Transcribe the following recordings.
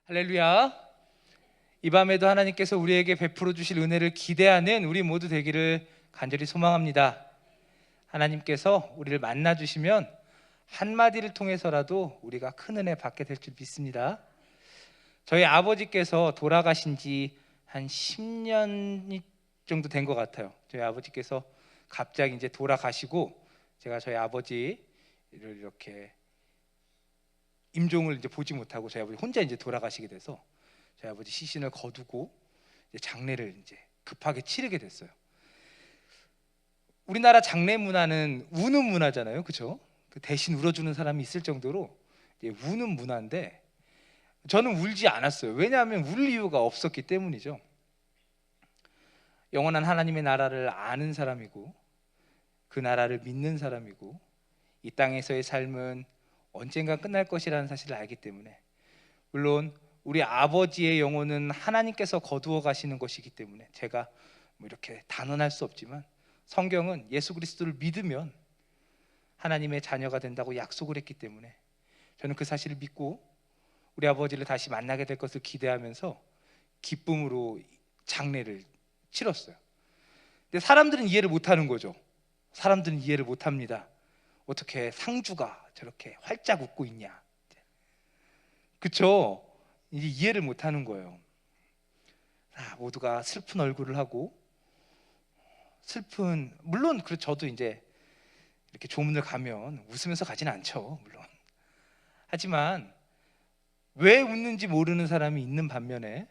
할렐루야. 이 밤에도 하나님께서 우리에게 베풀어 주실 은혜를 기대하는 우리 모두 되기를 간절히 소망합니다. 하나님께서 우리를 만나 주시면 한마디를 통해서라도 우리가 큰 은혜 받게 될 줄 믿습니다. 저희 아버지께서 돌아가신 지 한 10년 정도 된 것 같아요. 저희 아버지께서 갑자기 이제 돌아가시고 제가 저희 아버지를 이렇게 임종을 이제 보지 못하고 저희 아버지 혼자 이제 돌아가시게 돼서 저희 아버지 시신을 거두고 이제 장례를 이제 급하게 치르게 됐어요. 우리나라 장례 문화는 우는 문화잖아요, 그렇죠? 그 대신 울어주는 사람이 있을 정도로 이제 우는 문화인데 저는 울지 않았어요. 왜냐하면 울 이유가 없었기 때문이죠. 영원한 하나님의 나라를 아는 사람이고 그 나라를 믿는 사람이고 이 땅에서의 삶은 언젠가 끝날 것이라는 사실을 알기 때문에, 물론 우리 아버지의 영혼은 하나님께서 거두어 가시는 것이기 때문에 제가 뭐 이렇게 단언할 수 없지만 성경은 예수 그리스도를 믿으면 하나님의 자녀가 된다고 약속을 했기 때문에 저는 그 사실을 믿고 우리 아버지를 다시 만나게 될 것을 기대하면서 기쁨으로 장례를 치렀어요. 근데 사람들은 이해를 못하는 거죠. 사람들은 이해를 못합니다. 어떻게 상주가 저렇게 활짝 웃고 있냐, 그쵸? 이제 이해를 못하는 거예요. 모두가 슬픈 얼굴을 하고 물론 저도 이제 이렇게 조문을 가면 웃으면서 가진 않죠, 물론. 하지만 왜 웃는지 모르는 사람이 있는 반면에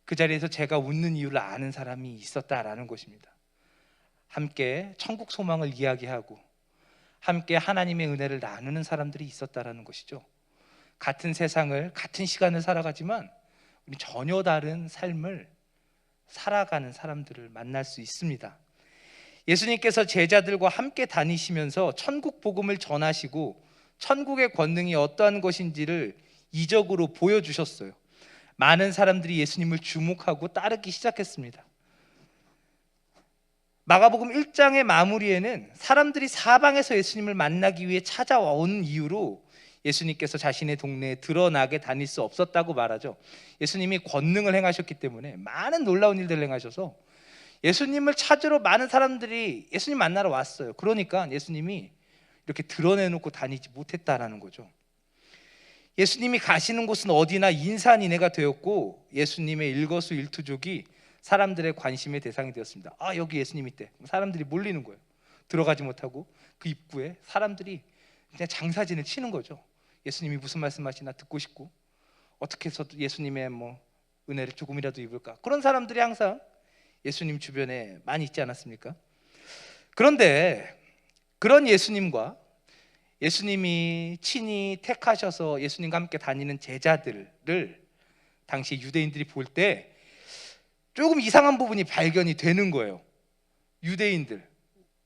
그 자리에서 제가 웃는 이유를 아는 사람이 있었다라는 것입니다. 함께 천국 소망을 이야기하고 함께 하나님의 은혜를 나누는 사람들이 있었다라는 것이죠. 같은 세상을, 같은 시간을 살아가지만 우리 전혀 다른 삶을 살아가는 사람들을 만날 수 있습니다. 예수님께서 제자들과 함께 다니시면서 천국 복음을 전하시고 천국의 권능이 어떠한 것인지를 이적으로 보여주셨어요. 많은 사람들이 예수님을 주목하고 따르기 시작했습니다. 마가복음 1장의 마무리에는 사람들이 사방에서 예수님을 만나기 위해 찾아온 이유로 예수님께서 자신의 동네에 드러나게 다닐 수 없었다고 말하죠. 예수님이 권능을 행하셨기 때문에 많은 놀라운 일들을 행하셔서 예수님을 찾으러 많은 사람들이 예수님 만나러 왔어요. 그러니까 예수님이 이렇게 드러내놓고 다니지 못했다라는 거죠. 예수님이 가시는 곳은 어디나 인산인해가 되었고 예수님의 일거수일투족이 사람들의 관심의 대상이 되었습니다. 여기 예수님 있대. 사람들이 몰리는 거예요. 들어가지 못하고 그 입구에 사람들이 그냥 장사진을 치는 거죠. 예수님이 무슨 말씀하시나 듣고 싶고 어떻게 해서 예수님의 은혜를 조금이라도 입을까, 그런 사람들이 항상 예수님 주변에 많이 있지 않았습니까? 그런데 그런 예수님과 예수님이 친히 택하셔서 예수님과 함께 다니는 제자들을 당시 유대인들이 볼 때 조금 이상한 부분이 발견이 되는 거예요. 유대인들,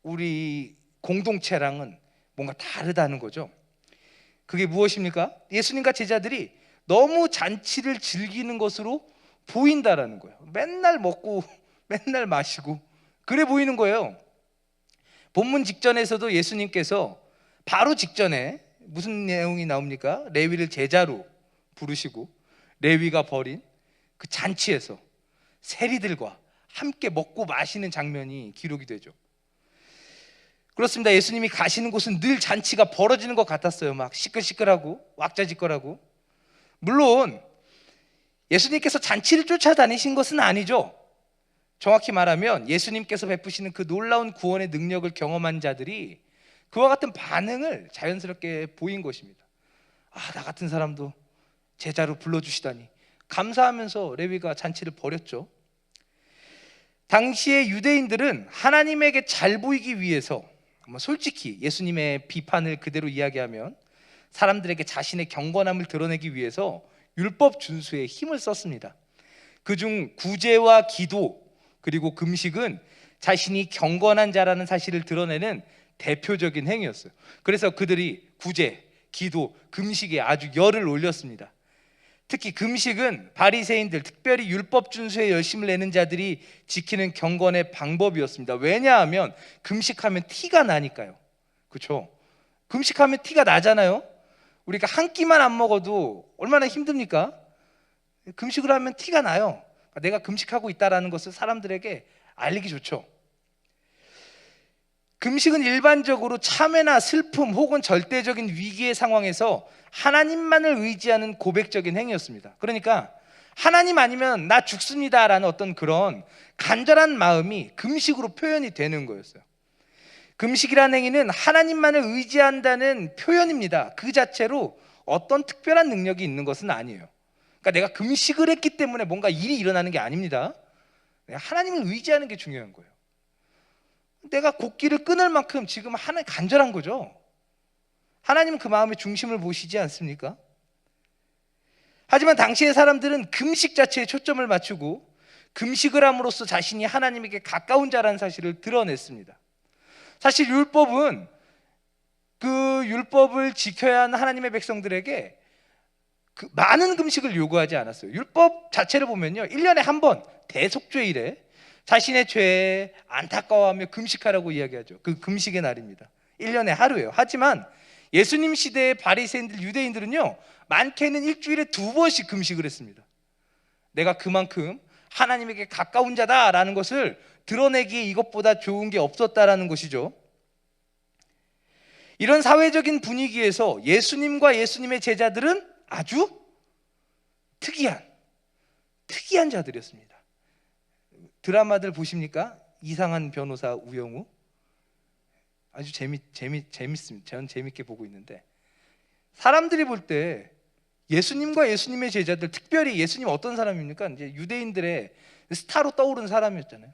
우리 공동체랑은 뭔가 다르다는 거죠. 그게 무엇입니까? 예수님과 제자들이 너무 잔치를 즐기는 것으로 보인다라는 거예요. 맨날 먹고 맨날 마시고 그래 보이는 거예요. 본문 직전에서도 예수님께서 바로 직전에 무슨 내용이 나옵니까? 레위를 제자로 부르시고 레위가 벌인 그 잔치에서 세리들과 함께 먹고 마시는 장면이 기록이 되죠. 그렇습니다. 예수님이 가시는 곳은 늘 잔치가 벌어지는 것 같았어요. 막 시끌시끌하고 왁자지껄하고. 물론 예수님께서 잔치를 쫓아다니신 것은 아니죠. 정확히 말하면 예수님께서 베푸시는 그 놀라운 구원의 능력을 경험한 자들이 그와 같은 반응을 자연스럽게 보인 것입니다. 나 같은 사람도 제자로 불러주시다니 감사하면서 레위가 잔치를 벌였죠. 당시의 유대인들은 하나님에게 잘 보이기 위해서, 솔직히 예수님의 비판을 그대로 이야기하면 사람들에게 자신의 경건함을 드러내기 위해서 율법 준수에 힘을 썼습니다. 그중 구제와 기도 그리고 금식은 자신이 경건한 자라는 사실을 드러내는 대표적인 행위였어요. 그래서 그들이 구제, 기도, 금식에 아주 열을 올렸습니다. 특히 금식은 바리새인들, 특별히 율법 준수에 열심을 내는 자들이 지키는 경건의 방법이었습니다. 왜냐하면 금식하면 티가 나니까요. 그렇죠? 금식하면 티가 나잖아요. 우리가 한 끼만 안 먹어도 얼마나 힘듭니까? 금식을 하면 티가 나요. 내가 금식하고 있다는 것을 사람들에게 알리기 좋죠. 금식은 일반적으로 참회나 슬픔 혹은 절대적인 위기의 상황에서 하나님만을 의지하는 고백적인 행위였습니다. 그러니까 하나님 아니면 나 죽습니다라는 어떤 그런 간절한 마음이 금식으로 표현이 되는 거였어요. 금식이라는 행위는 하나님만을 의지한다는 표현입니다. 그 자체로 어떤 특별한 능력이 있는 것은 아니에요. 그러니까 내가 금식을 했기 때문에 뭔가 일이 일어나는 게 아닙니다. 하나님을 의지하는 게 중요한 거예요. 내가 곡기를 끊을 만큼 지금 하나님 간절한 거죠. 하나님은 그 마음의 중심을 보시지 않습니까? 하지만 당시의 사람들은 금식 자체에 초점을 맞추고 금식을 함으로써 자신이 하나님에게 가까운 자라는 사실을 드러냈습니다. 사실 율법은 그 율법을 지켜야 하는 하나님의 백성들에게 그 많은 금식을 요구하지 않았어요. 율법 자체를 보면요, 1년에 한 번 대속죄일에 자신의 죄에 안타까워하며 금식하라고 이야기하죠. 그 금식의 날입니다. 1년에 하루예요. 하지만 예수님 시대의 바리새인들, 유대인들은요, 많게는 일주일에 2번씩 금식을 했습니다. 내가 그만큼 하나님에게 가까운 자다라는 것을 드러내기에 이것보다 좋은 게 없었다라는 것이죠. 이런 사회적인 분위기에서 예수님과 예수님의 제자들은 아주 특이한 자들이었습니다. 드라마들 보십니까? 이상한 변호사 우영우. 아주 재밌습니다. 저는 재밌게 보고 있는데, 사람들이 볼 때 예수님과 예수님의 제자들, 특별히 예수님 어떤 사람입니까? 이제 유대인들의 스타로 떠오른 사람이었잖아요.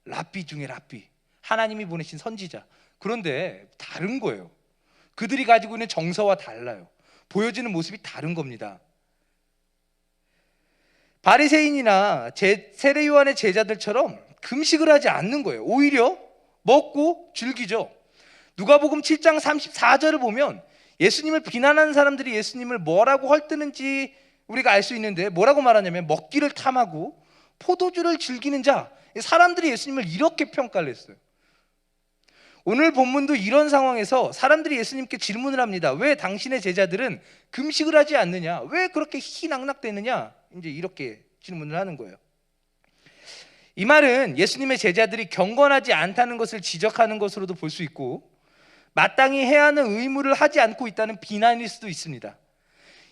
랍비 중에 랍비, 하나님이 보내신 선지자. 그런데 다른 거예요. 그들이 가지고 있는 정서와 달라요. 보여지는 모습이 다른 겁니다. 바리새인이나 세례 요한의 제자들처럼 금식을 하지 않는 거예요. 오히려 먹고 즐기죠. 누가복음 7장 34절을 보면 예수님을 비난하는 사람들이 예수님을 뭐라고 헐뜯는지 우리가 알 수 있는데, 뭐라고 말하냐면 먹기를 탐하고 포도주를 즐기는 자, 사람들이 예수님을 이렇게 평가를 했어요. 오늘 본문도 이런 상황에서 사람들이 예수님께 질문을 합니다. 왜 당신의 제자들은 금식을 하지 않느냐? 왜 그렇게 희낙낙대느냐? 이제 이렇게 질문을 하는 거예요. 이 말은 예수님의 제자들이 경건하지 않다는 것을 지적하는 것으로도 볼 수 있고, 마땅히 해야 하는 의무를 하지 않고 있다는 비난일 수도 있습니다.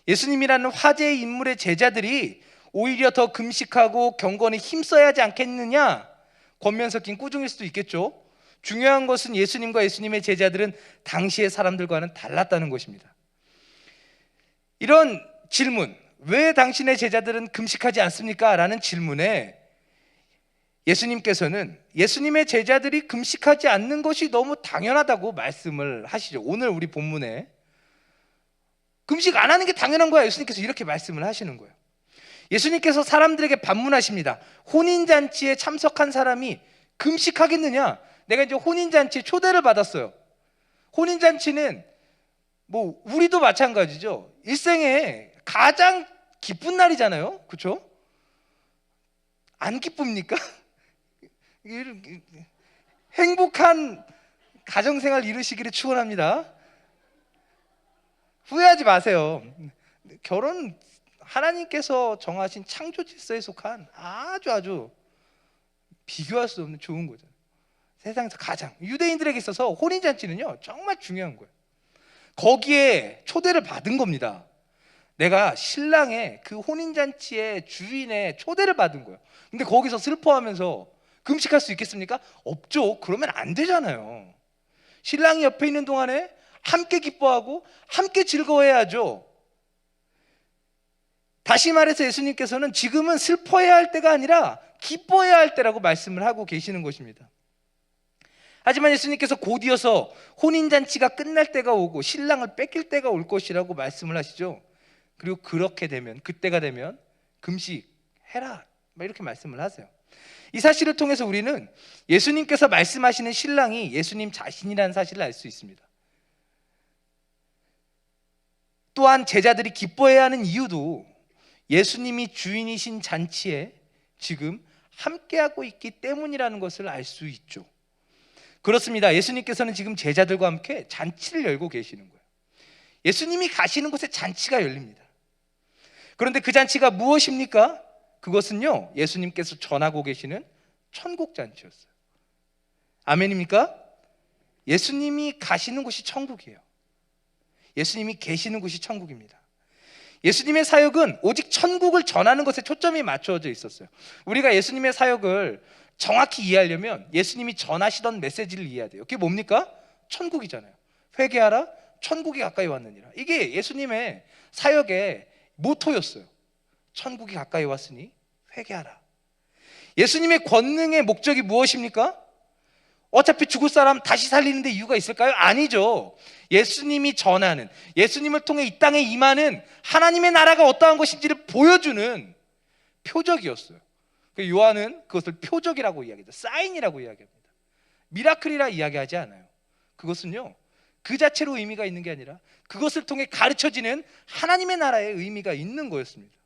예수님이라는 화제의 인물의 제자들이 오히려 더 금식하고 경건에 힘써야 하지 않겠느냐? 권면 섞인 꾸중일 수도 있겠죠. 중요한 것은 예수님과 예수님의 제자들은 당시의 사람들과는 달랐다는 것입니다. 이런 질문, 왜 당신의 제자들은 금식하지 않습니까? 라는 질문에 예수님께서는 예수님의 제자들이 금식하지 않는 것이 너무 당연하다고 말씀을 하시죠. 오늘 우리 본문에 금식 안 하는 게 당연한 거야, 예수님께서 이렇게 말씀을 하시는 거예요. 예수님께서 사람들에게 반문하십니다. 혼인잔치에 참석한 사람이 금식하겠느냐? 내가 이제 혼인잔치에 초대를 받았어요. 혼인잔치는 뭐 우리도 마찬가지죠. 일생에 가장 기쁜 날이잖아요. 그렇죠? 안 기쁩니까? 행복한 가정생활 이루시기를 축원합니다. 후회하지 마세요. 결혼 하나님께서 정하신 창조 질서에 속한 아주 비교할 수 없는 좋은 거죠. 세상에서 가장, 유대인들에게 있어서 혼인잔치는요 정말 중요한 거예요. 거기에 초대를 받은 겁니다. 내가 신랑의 그 혼인잔치의 주인의 초대를 받은 거예요. 근데 거기서 슬퍼하면서 금식할 수 있겠습니까? 없죠. 그러면 안 되잖아요. 신랑이 옆에 있는 동안에 함께 기뻐하고 함께 즐거워해야죠. 다시 말해서 예수님께서는 지금은 슬퍼해야 할 때가 아니라 기뻐해야 할 때라고 말씀을 하고 계시는 것입니다. 하지만 예수님께서 곧이어서 혼인잔치가 끝날 때가 오고 신랑을 뺏길 때가 올 것이라고 말씀을 하시죠. 그리고 그렇게 되면, 그때가 되면 금식해라, 이렇게 말씀을 하세요. 이 사실을 통해서 우리는 예수님께서 말씀하시는 신랑이 예수님 자신이라는 사실을 알 수 있습니다. 또한 제자들이 기뻐해야 하는 이유도 예수님이 주인이신 잔치에 지금 함께하고 있기 때문이라는 것을 알 수 있죠. 그렇습니다. 예수님께서는 지금 제자들과 함께 잔치를 열고 계시는 거예요. 예수님이 가시는 곳에 잔치가 열립니다. 그런데 그 잔치가 무엇입니까? 그것은요, 예수님께서 전하고 계시는 천국 잔치였어요. 아멘입니까? 예수님이 가시는 곳이 천국이에요. 예수님이 계시는 곳이 천국입니다. 예수님의 사역은 오직 천국을 전하는 것에 초점이 맞춰져 있었어요. 우리가 예수님의 사역을 정확히 이해하려면 예수님이 전하시던 메시지를 이해해야 돼요. 그게 뭡니까? 천국이잖아요. 회개하라, 천국이 가까이 왔느니라. 이게 예수님의 사역의 모토였어요. 천국이 가까이 왔으니 회개하라. 예수님의 권능의 목적이 무엇입니까? 어차피 죽을 사람 다시 살리는데 이유가 있을까요? 아니죠. 예수님이 전하는, 예수님을 통해 이 땅에 임하는 하나님의 나라가 어떠한 것인지를 보여주는 표적이었어요. 요한은 그것을 표적이라고 이야기합니다. 사인이라고 이야기합니다. 미라클이라 이야기하지 않아요. 그것은요, 그 자체로 의미가 있는 게 아니라 그것을 통해 가르쳐지는 하나님의 나라의 의미가 있는 거였습니다.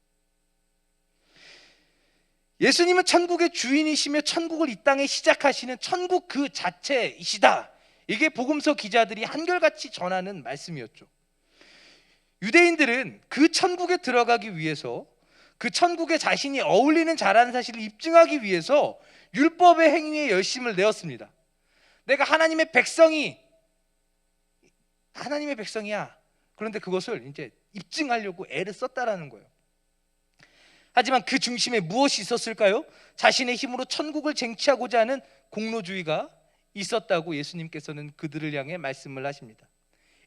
예수님은 천국의 주인이시며 천국을 이 땅에 시작하시는 천국 그 자체이시다. 이게 복음서 기자들이 한결같이 전하는 말씀이었죠. 유대인들은 그 천국에 들어가기 위해서, 그 천국에 자신이 어울리는 자라는 사실을 입증하기 위해서 율법의 행위에 열심을 내었습니다. 내가 하나님의 백성이야. 그런데 그것을 이제 입증하려고 애를 썼다라는 거예요. 하지만 그 중심에 무엇이 있었을까요? 자신의 힘으로 천국을 쟁취하고자 하는 공로주의가 있었다고 예수님께서는 그들을 향해 말씀을 하십니다.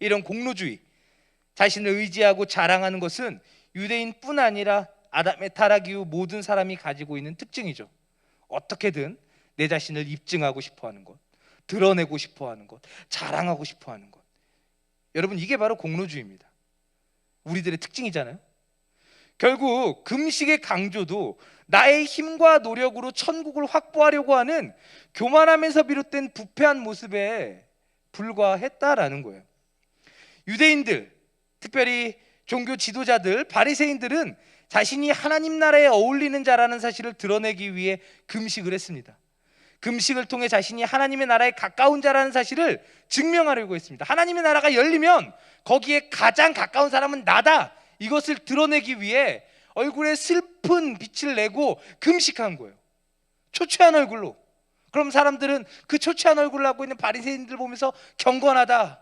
이런 공로주의, 자신을 의지하고 자랑하는 것은 유대인뿐 아니라 아담의 타락 이후 모든 사람이 가지고 있는 특징이죠. 어떻게든 내 자신을 입증하고 싶어하는 것, 드러내고 싶어하는 것, 자랑하고 싶어하는 것. 여러분, 이게 바로 공로주의입니다. 우리들의 특징이잖아요. 결국 금식의 강조도 나의 힘과 노력으로 천국을 확보하려고 하는 교만함에서 비롯된 부패한 모습에 불과했다라는 거예요. 유대인들, 특별히 종교 지도자들, 바리새인들은 자신이 하나님 나라에 어울리는 자라는 사실을 드러내기 위해 금식을 했습니다. 금식을 통해 자신이 하나님의 나라에 가까운 자라는 사실을 증명하려고 했습니다. 하나님의 나라가 열리면 거기에 가장 가까운 사람은 나다, 이것을 드러내기 위해 얼굴에 슬픈 빛을 내고 금식한 거예요. 초췌한 얼굴로. 그럼 사람들은 그 초췌한 얼굴을 하고 있는 바리새인들 보면서 경건하다,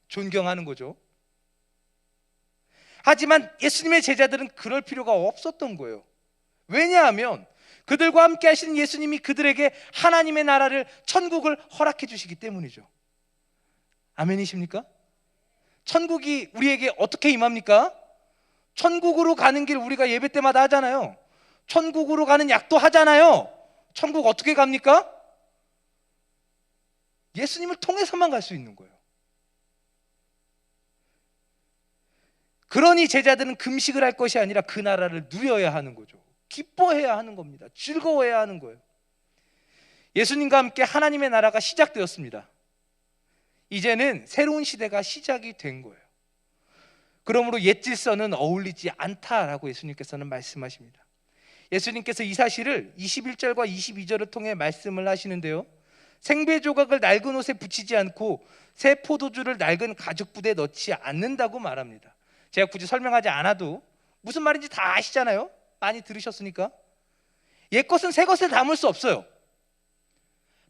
존경하는 거죠. 하지만 예수님의 제자들은 그럴 필요가 없었던 거예요. 왜냐하면 그들과 함께 하시는 예수님이 그들에게 하나님의 나라를, 천국을 허락해 주시기 때문이죠. 아멘이십니까? 천국이 우리에게 어떻게 임합니까? 천국으로 가는 길 우리가 예배 때마다 하잖아요. 천국으로 가는 약도 하잖아요. 천국 어떻게 갑니까? 예수님을 통해서만 갈 수 있는 거예요. 그러니 제자들은 금식을 할 것이 아니라 그 나라를 누려야 하는 거죠. 기뻐해야 하는 겁니다. 즐거워해야 하는 거예요. 예수님과 함께 하나님의 나라가 시작되었습니다. 이제는 새로운 시대가 시작이 된 거예요. 그러므로 옛 질서는 어울리지 않다라고 예수님께서는 말씀하십니다. 예수님께서 이 사실을 21절과 22절을 통해 말씀을 하시는데요, 생배 조각을 낡은 옷에 붙이지 않고 새 포도주를 낡은 가죽 부대에 넣지 않는다고 말합니다. 제가 굳이 설명하지 않아도 무슨 말인지 다 아시잖아요. 많이 들으셨으니까. 옛 것은 새 것에 담을 수 없어요.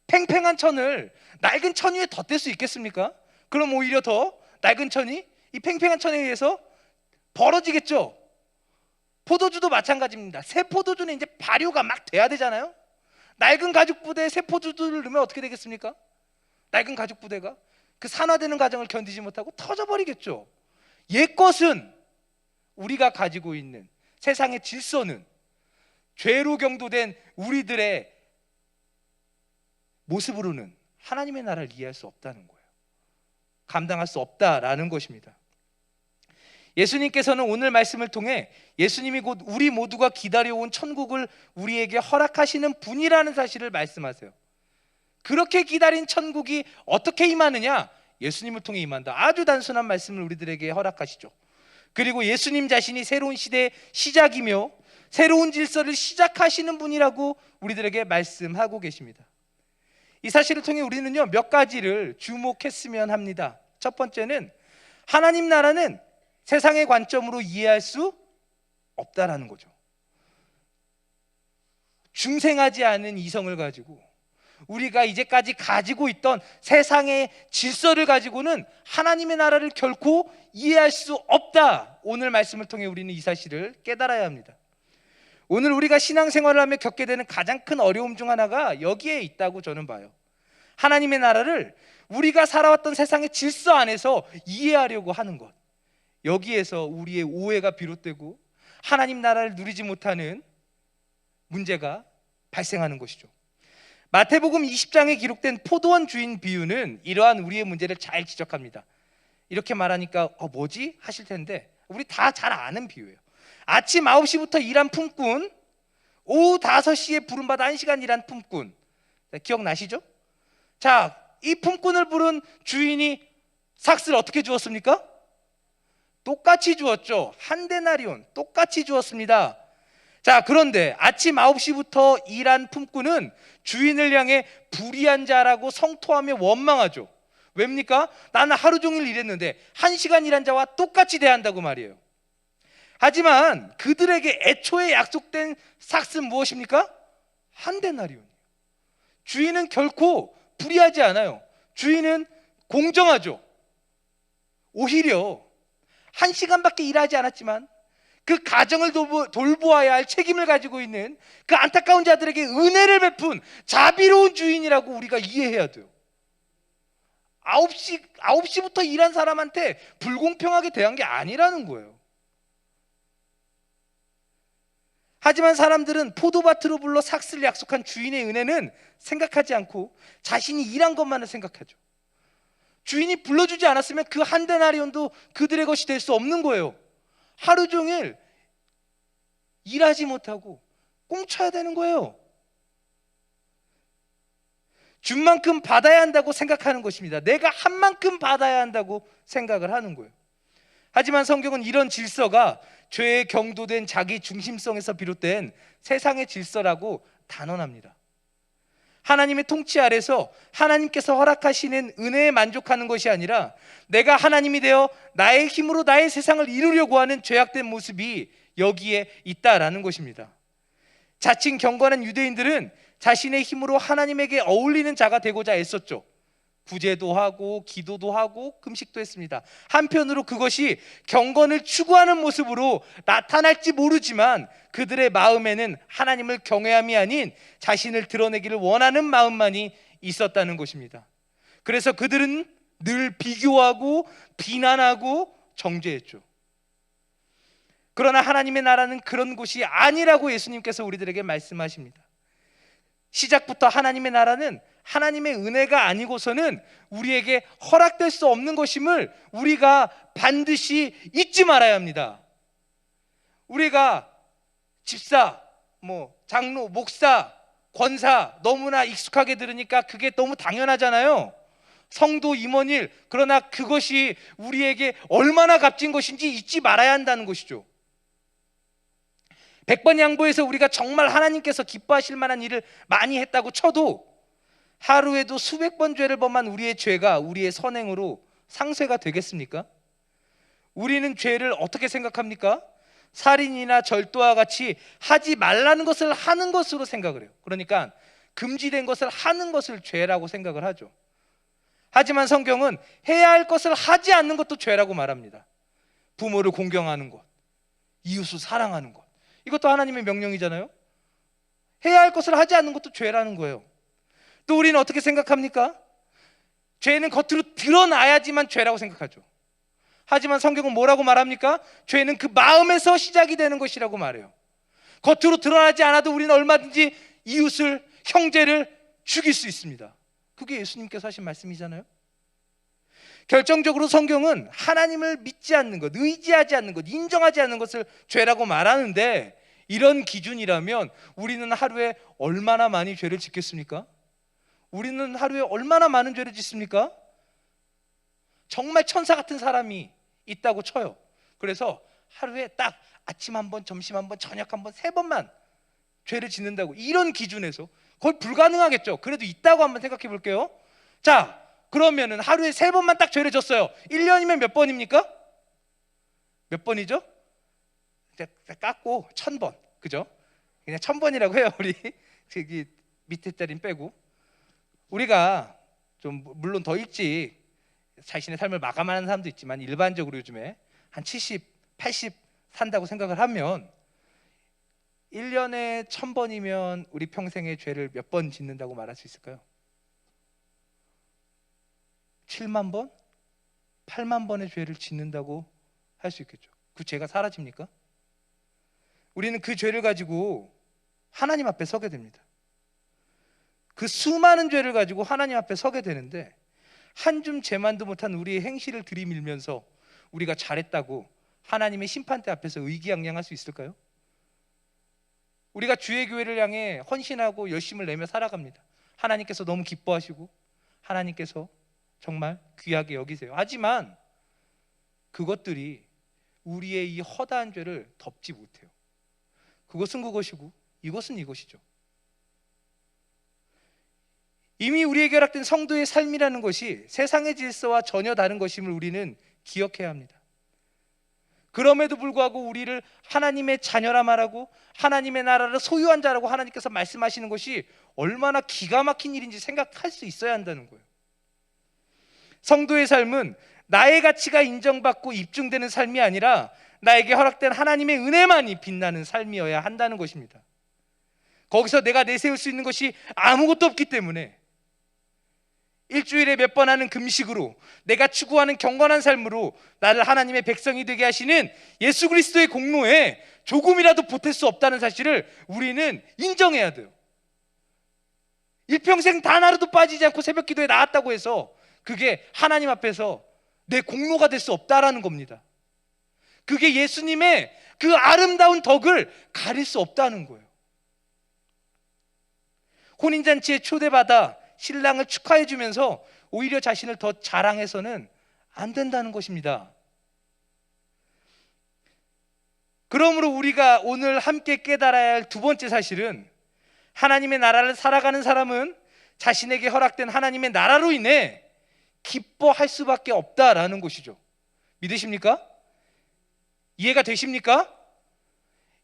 팽팽한 천을 낡은 천 위에 덧댈 수 있겠습니까? 그럼 오히려 더 낡은 천이 이 팽팽한 천에 의해서 벌어지겠죠. 포도주도 마찬가지입니다. 새 포도주는 이제 발효가 막 돼야 되잖아요. 낡은 가죽 부대에 새 포도주를 넣으면 어떻게 되겠습니까? 낡은 가죽 부대가 그 산화되는 과정을 견디지 못하고 터져버리겠죠. 옛 것은, 우리가 가지고 있는 세상의 질서는, 죄로 경도된 우리들의 모습으로는 하나님의 나라를 이해할 수 없다는 거예요. 감당할 수 없다라는 것입니다. 예수님께서는 오늘 말씀을 통해 예수님이 곧 우리 모두가 기다려온 천국을 우리에게 허락하시는 분이라는 사실을 말씀하세요. 그렇게 기다린 천국이 어떻게 임하느냐? 예수님을 통해 임한다. 아주 단순한 말씀을 우리들에게 허락하시죠. 그리고 예수님 자신이 새로운 시대의 시작이며 새로운 질서를 시작하시는 분이라고 우리들에게 말씀하고 계십니다. 이 사실을 통해 우리는요, 몇 가지를 주목했으면 합니다. 첫 번째는 하나님 나라는 세상의 관점으로 이해할 수 없다라는 거죠. 중생하지 않은 이성을 가지고 우리가 이제까지 가지고 있던 세상의 질서를 가지고는 하나님의 나라를 결코 이해할 수 없다. 오늘 말씀을 통해 우리는 이 사실을 깨달아야 합니다. 오늘 우리가 신앙생활을 하며 겪게 되는 가장 큰 어려움 중 하나가 여기에 있다고 저는 봐요. 하나님의 나라를 우리가 살아왔던 세상의 질서 안에서 이해하려고 하는 것, 여기에서 우리의 오해가 비롯되고 하나님 나라를 누리지 못하는 문제가 발생하는 것이죠. 마태복음 20장에 기록된 포도원 주인 비유는 이러한 우리의 문제를 잘 지적합니다. 이렇게 말하니까 뭐지? 하실 텐데 우리 다 잘 아는 비유예요. 아침 9시부터 일한 품꾼, 오후 5시에 부름받아 1시간 일한 품꾼. 기억나시죠? 자, 이 품꾼을 부른 주인이 삭스를 어떻게 주었습니까? 똑같이 주었죠. 한 데나리온 똑같이 주었습니다. 자, 그런데 아침 9시부터 일한 품꾼은 주인을 향해 불의한 자라고 성토하며 원망하죠. 왜입니까? 나는 하루 종일 일했는데 1시간 일한 자와 똑같이 대한다고 말이에요. 하지만 그들에게 애초에 약속된 삭스는 무엇입니까? 한 데나리온이에요. 주인은 결코 불의하지 않아요. 주인은 공정하죠. 오히려 1시간밖에 일하지 않았지만 그 가정을 돌보아야 할 책임을 가지고 있는 그 안타까운 자들에게 은혜를 베푼 자비로운 주인이라고 우리가 이해해야 돼요. 9시부터 일한 사람한테 불공평하게 대한 게 아니라는 거예요. 하지만 사람들은 포도밭으로 불러 삭스를 약속한 주인의 은혜는 생각하지 않고 자신이 일한 것만을 생각하죠. 주인이 불러주지 않았으면 그 한 데나리온도 그들의 것이 될 수 없는 거예요. 하루 종일 일하지 못하고 꽁쳐야 되는 거예요. 준 만큼 받아야 한다고 생각하는 것입니다. 내가 한 만큼 받아야 한다고 생각을 하는 거예요. 하지만 성경은 이런 질서가 죄에 경도된 자기 중심성에서 비롯된 세상의 질서라고 단언합니다. 하나님의 통치 아래서 하나님께서 허락하시는 은혜에 만족하는 것이 아니라 내가 하나님이 되어 나의 힘으로 나의 세상을 이루려고 하는 죄악된 모습이 여기에 있다라는 것입니다. 자칭 경건한 유대인들은 자신의 힘으로 하나님에게 어울리는 자가 되고자 애썼죠. 구제도 하고 기도도 하고 금식도 했습니다. 한편으로 그것이 경건을 추구하는 모습으로 나타날지 모르지만 그들의 마음에는 하나님을 경외함이 아닌 자신을 드러내기를 원하는 마음만이 있었다는 것입니다. 그래서 그들은 늘 비교하고 비난하고 정죄했죠. 그러나 하나님의 나라는 그런 곳이 아니라고 예수님께서 우리들에게 말씀하십니다. 시작부터 하나님의 나라는 하나님의 은혜가 아니고서는 우리에게 허락될 수 없는 것임을 우리가 반드시 잊지 말아야 합니다. 우리가 집사, 장로, 목사, 권사 너무나 익숙하게 들으니까 그게 너무 당연하잖아요. 성도 임원일, 그러나 그것이 우리에게 얼마나 값진 것인지 잊지 말아야 한다는 것이죠. 100번 양보해서 우리가 정말 하나님께서 기뻐하실 만한 일을 많이 했다고 쳐도 하루에도 수백 번 죄를 범한 우리의 죄가 우리의 선행으로 상쇄가 되겠습니까? 우리는 죄를 어떻게 생각합니까? 살인이나 절도와 같이 하지 말라는 것을 하는 것으로 생각을 해요. 그러니까 금지된 것을 하는 것을 죄라고 생각을 하죠. 하지만 성경은 해야 할 것을 하지 않는 것도 죄라고 말합니다. 부모를 공경하는 것, 이웃을 사랑하는 것, 이것도 하나님의 명령이잖아요. 해야 할 것을 하지 않는 것도 죄라는 거예요. 또 우리는 어떻게 생각합니까? 죄는 겉으로 드러나야지만 죄라고 생각하죠. 하지만 성경은 뭐라고 말합니까? 죄는 그 마음에서 시작이 되는 것이라고 말해요. 겉으로 드러나지 않아도 우리는 얼마든지 이웃을, 형제를 죽일 수 있습니다. 그게 예수님께서 하신 말씀이잖아요. 결정적으로 성경은 하나님을 믿지 않는 것, 의지하지 않는 것, 인정하지 않는 것을 죄라고 말하는데, 이런 기준이라면 우리는 하루에 얼마나 많이 죄를 짓겠습니까? 우리는 하루에 얼마나 많은 죄를 짓습니까? 정말 천사 같은 사람이 있다고 쳐요. 그래서 하루에 딱 아침 한 번, 점심 한 번, 저녁 한 번, 3번만 죄를 짓는다고, 이런 기준에서 거의 불가능하겠죠. 그래도 있다고 한번 생각해 볼게요. 자, 그러면은 하루에 3번만 딱 죄를 졌어요. 1년이면 몇 번입니까? 몇 번이죠? 깎고 1000번, 그죠? 그냥 1000번이라고 해요. 우리 저기 밑에 자리는 빼고. 우리가 좀 물론 더 일찍 자신의 삶을 마감하는 사람도 있지만 일반적으로 요즘에 한 70, 80 산다고 생각을 하면 1년에 1000번이면 우리 평생의 죄를 몇 번 짓는다고 말할 수 있을까요? 7만 번? 8만 번의 죄를 짓는다고 할 수 있겠죠. 그 죄가 사라집니까? 우리는 그 죄를 가지고 하나님 앞에 서게 됩니다. 그 수많은 죄를 가지고 하나님 앞에 서게 되는데 한 줌 죄만도 못한 우리의 행실을 들이밀면서 우리가 잘했다고 하나님의 심판대 앞에서 의기양양할 수 있을까요? 우리가 주의 교회를 향해 헌신하고 열심을 내며 살아갑니다. 하나님께서 너무 기뻐하시고 하나님께서 정말 귀하게 여기세요. 하지만 그것들이 우리의 이 허다한 죄를 덮지 못해요. 그것은 그것이고 이것은 이것이죠. 이미 우리에게 허락된 성도의 삶이라는 것이 세상의 질서와 전혀 다른 것임을 우리는 기억해야 합니다. 그럼에도 불구하고 우리를 하나님의 자녀라 말하고 하나님의 나라를 소유한 자라고 하나님께서 말씀하시는 것이 얼마나 기가 막힌 일인지 생각할 수 있어야 한다는 거예요. 성도의 삶은 나의 가치가 인정받고 입증되는 삶이 아니라 나에게 허락된 하나님의 은혜만이 빛나는 삶이어야 한다는 것입니다. 거기서 내가 내세울 수 있는 것이 아무것도 없기 때문에 일주일에 몇 번 하는 금식으로 내가 추구하는 경건한 삶으로 나를 하나님의 백성이 되게 하시는 예수 그리스도의 공로에 조금이라도 보탤 수 없다는 사실을 우리는 인정해야 돼요. 일평생 단 하루도 빠지지 않고 새벽 기도에 나왔다고 해서 그게 하나님 앞에서 내 공로가 될 수 없다라는 겁니다. 그게 예수님의 그 아름다운 덕을 가릴 수 없다는 거예요. 혼인잔치에 초대받아 신랑을 축하해 주면서 오히려 자신을 더 자랑해서는 안 된다는 것입니다. 그러므로 우리가 오늘 함께 깨달아야 할 두 번째 사실은 하나님의 나라를 살아가는 사람은 자신에게 허락된 하나님의 나라로 인해 기뻐할 수밖에 없다라는 것이죠. 믿으십니까? 이해가 되십니까?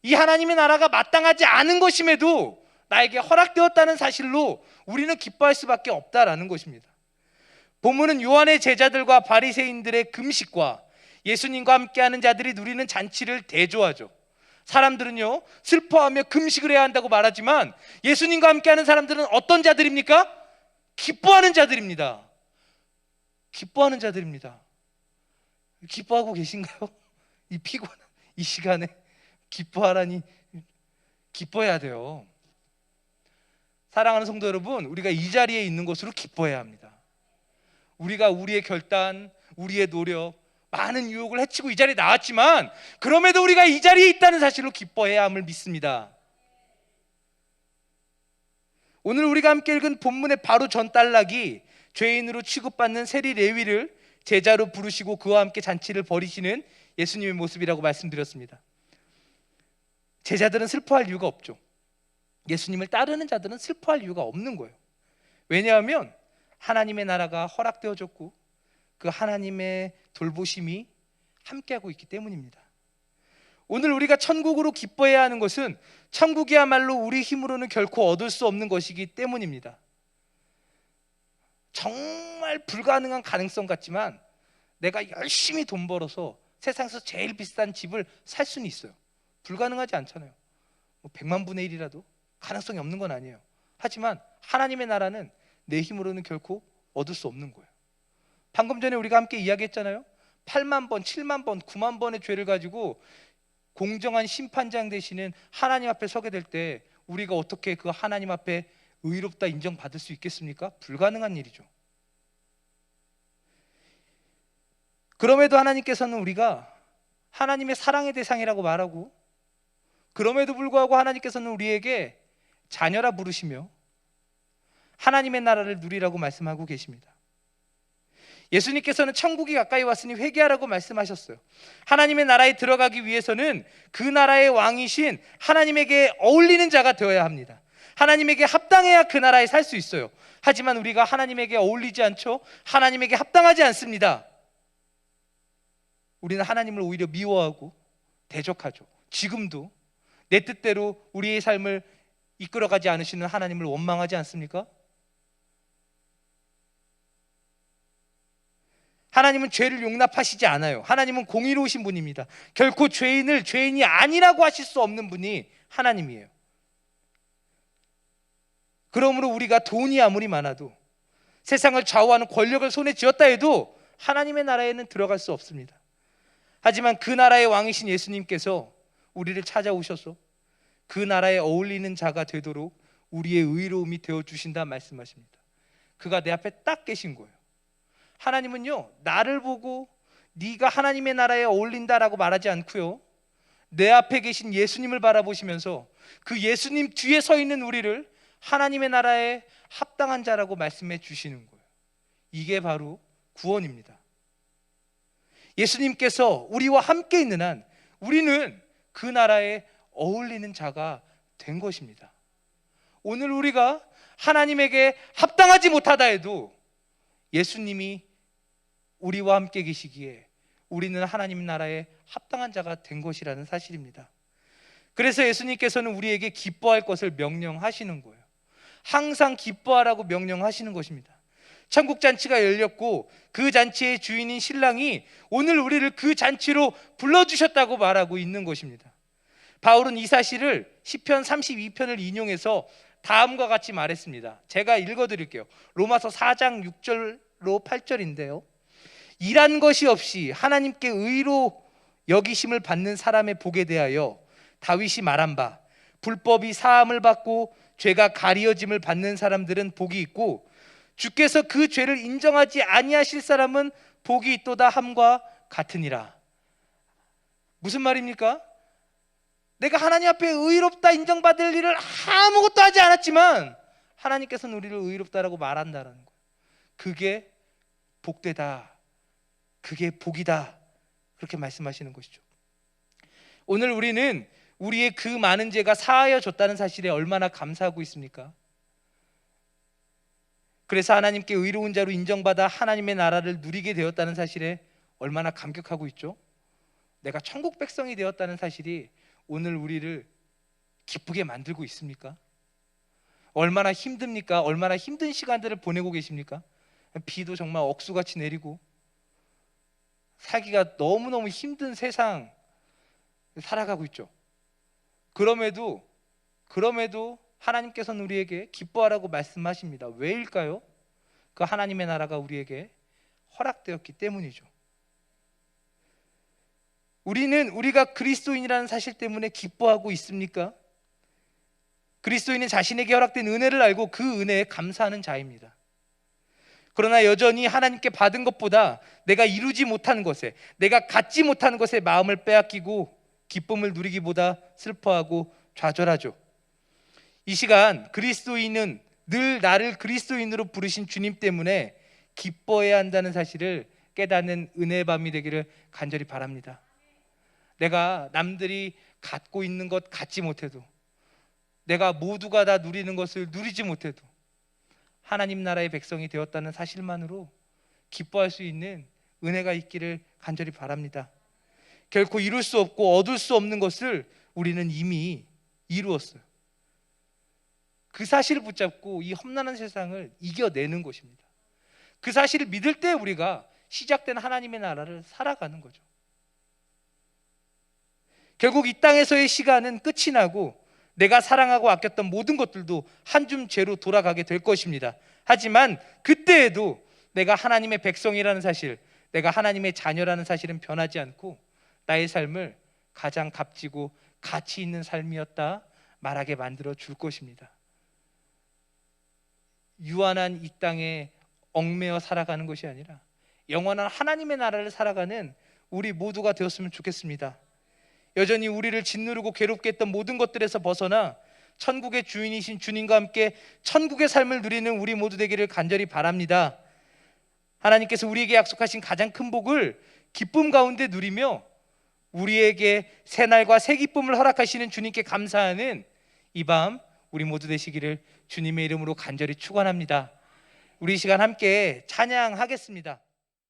이 하나님의 나라가 마땅하지 않은 것임에도 나에게 허락되었다는 사실로 우리는 기뻐할 수밖에 없다라는 것입니다. 본문은 요한의 제자들과 바리새인들의 금식과 예수님과 함께하는 자들이 누리는 잔치를 대조하죠. 사람들은요 슬퍼하며 금식을 해야 한다고 말하지만 예수님과 함께하는 사람들은 어떤 자들입니까? 기뻐하는 자들입니다. 기뻐하는 자들입니다. 기뻐하고 계신가요? 이 피곤한 이 시간에 기뻐하라니 기뻐해야 돼요. 사랑하는 성도 여러분, 우리가 이 자리에 있는 것으로 기뻐해야 합니다. 우리가 우리의 결단, 우리의 노력, 많은 유혹을 헤치고 이 자리에 나왔지만 그럼에도 우리가 이 자리에 있다는 사실로 기뻐해야 함을 믿습니다. 오늘 우리가 함께 읽은 본문의 바로 전 단락이 죄인으로 취급받는 세리 레위를 제자로 부르시고 그와 함께 잔치를 벌이시는 예수님의 모습이라고 말씀드렸습니다. 제자들은 슬퍼할 이유가 없죠. 예수님을 따르는 자들은 슬퍼할 이유가 없는 거예요. 왜냐하면 하나님의 나라가 허락되어졌고 그 하나님의 돌보심이 함께하고 있기 때문입니다. 오늘 우리가 천국으로 기뻐해야 하는 것은 천국이야말로 우리 힘으로는 결코 얻을 수 없는 것이기 때문입니다. 정말 불가능한 가능성 같지만 내가 열심히 돈 벌어서 세상에서 제일 비싼 집을 살 수는 있어요. 불가능하지 않잖아요. 100만 분의 1이라도 가능성이 없는 건 아니에요. 하지만 하나님의 나라는 내 힘으로는 결코 얻을 수 없는 거예요. 방금 전에 우리가 함께 이야기했잖아요. 8만 번, 7만 번, 9만 번의 죄를 가지고 공정한 심판장 되시는 하나님 앞에 서게 될 때 우리가 어떻게 그 하나님 앞에 의롭다 인정받을 수 있겠습니까? 불가능한 일이죠. 그럼에도 하나님께서는 우리가 하나님의 사랑의 대상이라고 말하고 그럼에도 불구하고 하나님께서는 우리에게 자녀라 부르시며 하나님의 나라를 누리라고 말씀하고 계십니다. 예수님께서는 천국이 가까이 왔으니 회개하라고 말씀하셨어요. 하나님의 나라에 들어가기 위해서는 그 나라의 왕이신 하나님에게 어울리는 자가 되어야 합니다. 하나님에게 합당해야 그 나라에 살 수 있어요. 하지만 우리가 하나님에게 어울리지 않죠? 하나님에게 합당하지 않습니다. 우리는 하나님을 오히려 미워하고 대적하죠. 지금도 내 뜻대로 우리의 삶을 이끌어가지 않으시는 하나님을 원망하지 않습니까? 하나님은 죄를 용납하시지 않아요. 하나님은 공의로우신 분입니다. 결코 죄인을 죄인이 아니라고 하실 수 없는 분이 하나님이에요. 그러므로 우리가 돈이 아무리 많아도, 세상을 좌우하는 권력을 손에 쥐었다 해도 하나님의 나라에는 들어갈 수 없습니다. 하지만 그 나라의 왕이신 예수님께서 우리를 찾아오셔서 그 나라에 어울리는 자가 되도록 우리의 의로움이 되어주신다 말씀하십니다. 그가 내 앞에 딱 계신 거예요. 하나님은요, 나를 보고 네가 하나님의 나라에 어울린다라고 말하지 않고요, 내 앞에 계신 예수님을 바라보시면서 그 예수님 뒤에 서 있는 우리를 하나님의 나라에 합당한 자라고 말씀해 주시는 거예요. 이게 바로 구원입니다. 예수님께서 우리와 함께 있는 한 우리는 그 나라에 어울리는 자가 된 것입니다. 오늘 우리가 하나님에게 합당하지 못하다 해도 예수님이 우리와 함께 계시기에 우리는 하나님 나라에 합당한 자가 된 것이라는 사실입니다. 그래서 예수님께서는 우리에게 기뻐할 것을 명령하시는 거예요. 항상 기뻐하라고 명령하시는 것입니다. 천국 잔치가 열렸고 그 잔치의 주인인 신랑이 오늘 우리를 그 잔치로 불러주셨다고 말하고 있는 것입니다. 바울은 이 사실을 시편 32편을 인용해서 다음과 같이 말했습니다. 제가 읽어드릴게요. 로마서 4장 6절로 8절인데요. 일한 것이 없이 하나님께 의로 여기심을 받는 사람의 복에 대하여 다윗이 말한 바, 불법이 사함을 받고 죄가 가리어짐을 받는 사람들은 복이 있고 주께서 그 죄를 인정하지 아니하실 사람은 복이 있도다 함과 같으니라. 무슨 말입니까? 내가 하나님 앞에 의롭다 인정받을 일을 아무것도 하지 않았지만 하나님께서는 우리를 의롭다라고 말한다는 거예요. 그게 복되다, 그게 복이다, 그렇게 말씀하시는 것이죠. 오늘 우리는 우리의 그 많은 죄가 사하여 줬다는 사실에 얼마나 감사하고 있습니까? 그래서 하나님께 의로운 자로 인정받아 하나님의 나라를 누리게 되었다는 사실에 얼마나 감격하고 있죠? 내가 천국 백성이 되었다는 사실이 오늘 우리를 기쁘게 만들고 있습니까? 얼마나 힘듭니까? 얼마나 힘든 시간들을 보내고 계십니까? 비도 정말 억수같이 내리고 살기가 너무너무 힘든 세상 살아가고 있죠. 그럼에도 하나님께서는 우리에게 기뻐하라고 말씀하십니다. 왜일까요? 그 하나님의 나라가 우리에게 허락되었기 때문이죠. 우리가 그리스도인이라는 사실 때문에 기뻐하고 있습니까? 그리스도인은 자신에게 허락된 은혜를 알고 그 은혜에 감사하는 자입니다. 그러나 여전히 하나님께 받은 것보다 내가 이루지 못한 것에, 내가 갖지 못한 것에 마음을 빼앗기고 기쁨을 누리기보다 슬퍼하고 좌절하죠. 이 시간 그리스도인은 늘 나를 그리스도인으로 부르신 주님 때문에 기뻐해야 한다는 사실을 깨닫는 은혜의 밤이 되기를 간절히 바랍니다. 내가 남들이 갖고 있는 것 갖지 못해도, 내가 모두가 다 누리는 것을 누리지 못해도 하나님 나라의 백성이 되었다는 사실만으로 기뻐할 수 있는 은혜가 있기를 간절히 바랍니다. 결코 이룰 수 없고 얻을 수 없는 것을 우리는 이미 이루었어요. 그 사실을 붙잡고 이 험난한 세상을 이겨내는 것입니다. 그 사실을 믿을 때 우리가 시작된 하나님의 나라를 살아가는 거죠. 결국 이 땅에서의 시간은 끝이 나고 내가 사랑하고 아꼈던 모든 것들도 한 줌 죄로 돌아가게 될 것입니다. 하지만 그때에도 내가 하나님의 백성이라는 사실, 내가 하나님의 자녀라는 사실은 변하지 않고 나의 삶을 가장 값지고 가치 있는 삶이었다 말하게 만들어 줄 것입니다. 유한한 이 땅에 얽매여 살아가는 것이 아니라 영원한 하나님의 나라를 살아가는 우리 모두가 되었으면 좋겠습니다. 여전히 우리를 짓누르고 괴롭게 했던 모든 것들에서 벗어나 천국의 주인이신 주님과 함께 천국의 삶을 누리는 우리 모두 되기를 간절히 바랍니다. 하나님께서 우리에게 약속하신 가장 큰 복을 기쁨 가운데 누리며 우리에게 새 날과 새 기쁨을 허락하시는 주님께 감사하는 이 밤 우리 모두 되시기를 주님의 이름으로 간절히 축원합니다. 우리 이 시간 함께 찬양하겠습니다.